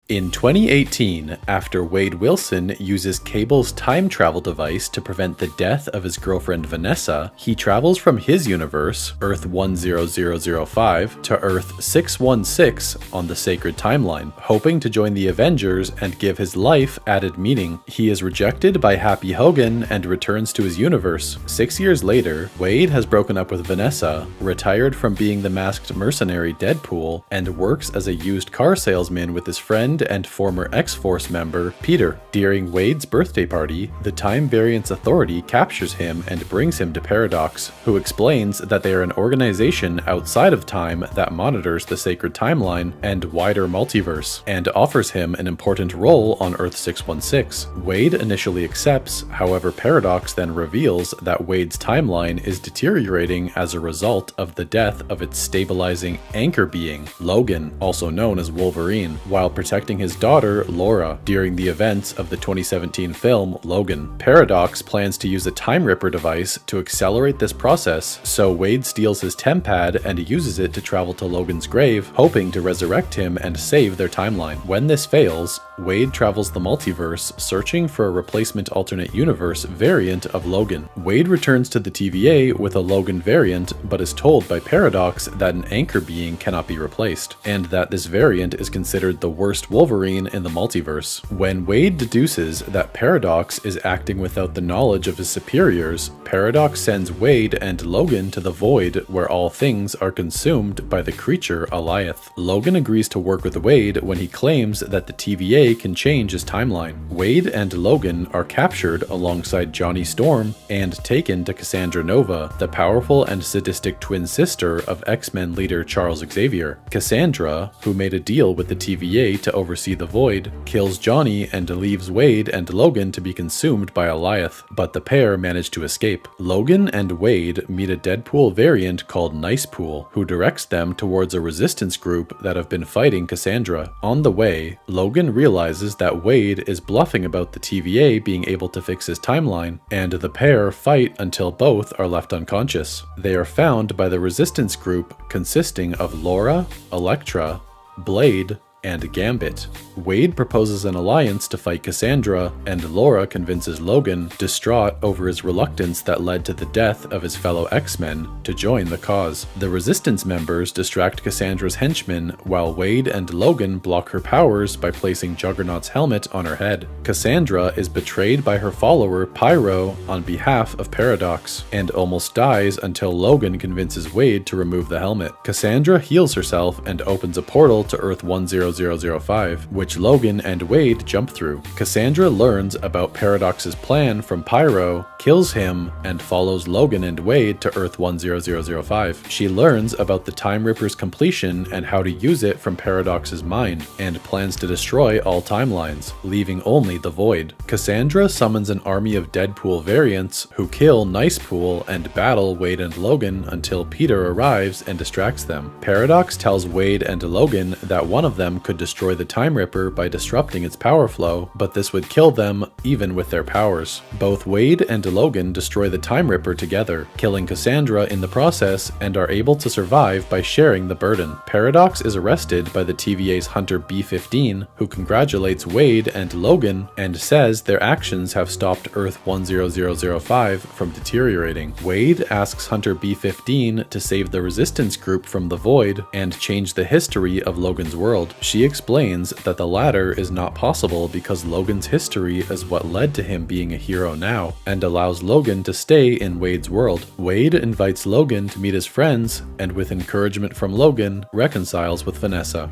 In 2018, after Wade Wilson uses Cable's time travel device to prevent the death of his girlfriend Vanessa, he travels from his universe, Earth 10005, to Earth 616 on the sacred timeline, hoping to join the Avengers and give his life added meaning. He is rejected by Happy Hogan and returns to his universe. 6 years later, Wade has broken up with Vanessa, retired from being the masked mercenary Deadpool, and works as a used car salesman with his friend and former X-Force member, Peter. During Wade's birthday party, the Time Variance Authority captures him and brings him to Paradox, who explains that they are an organization outside of time that monitors the sacred timeline and wider multiverse, and offers him an important role on Earth 616. Wade initially accepts, however Paradox then reveals that Wade's timeline is deteriorating as a result of the death of its stabilizing anchor being, Logan, also known as Wolverine, while protecting his daughter, Laura, during the events of the 2017 film Logan. Paradox plans to use a Time Ripper device to accelerate this process, so Wade steals his TemPad and uses it to travel to Logan's grave, hoping to resurrect him and save their timeline. When this fails, Wade travels the multiverse, searching for a replacement alternate universe variant of Logan. Wade returns to the TVA with a Logan variant, but is told by Paradox that an anchor being cannot be replaced, and that this variant is considered the worst Wolverine in the multiverse. When Wade deduces that Paradox is acting without the knowledge of his superiors, Paradox sends Wade and Logan to the Void, where all things are consumed by the creature Alioth. Logan agrees to work with Wade when he claims that the TVA can change his timeline. Wade and Logan are captured alongside Johnny Storm and taken to Cassandra Nova, the powerful and sadistic twin sister of X-Men leader Charles Xavier. Cassandra, who made a deal with the TVA to oversee the Void, kills Johnny and leaves Wade and Logan to be consumed by Alioth, but the pair manage to escape. Logan and Wade meet a Deadpool variant called Nicepool, who directs them towards a resistance group that have been fighting Cassandra. On the way, Logan realizes that Wade is bluffing about the TVA being able to fix his timeline, and the pair fight until both are left unconscious. They are found by the resistance group consisting of Laura, Elektra, Blade, and Gambit. Wade proposes an alliance to fight Cassandra, and Laura convinces Logan, distraught over his reluctance that led to the death of his fellow X-Men, to join the cause. The Resistance members distract Cassandra's henchmen, while Wade and Logan block her powers by placing Juggernaut's helmet on her head. Cassandra is betrayed by her follower Pyro on behalf of Paradox, and almost dies until Logan convinces Wade to remove the helmet. Cassandra heals herself and opens a portal to Earth 10005, which Logan and Wade jump through. Cassandra learns about Paradox's plan from Pyro, kills him, and follows Logan and Wade to Earth 10005. She learns about the Time Ripper's completion and how to use it from Paradox's mind, and plans to destroy all timelines, leaving only the Void. Cassandra summons an army of Deadpool variants who kill Nicepool and battle Wade and Logan until Peter arrives and distracts them. Paradox tells Wade and Logan that one of them could destroy the Time Ripper by disrupting its power flow, but this would kill them even with their powers. Both Wade and Logan destroy the Time Ripper together, killing Cassandra in the process, and are able to survive by sharing the burden. Paradox is arrested by the TVA's Hunter B-15, who congratulates Wade and Logan and says their actions have stopped Earth 10005 from deteriorating. Wade asks Hunter B-15 to save the Resistance group from the Void and change the history of Logan's world. She explains that the latter is not possible because Logan's history is what led to him being a hero now, and allows Logan to stay in Wade's world. Wade invites Logan to meet his friends, and with encouragement from Logan, reconciles with Vanessa.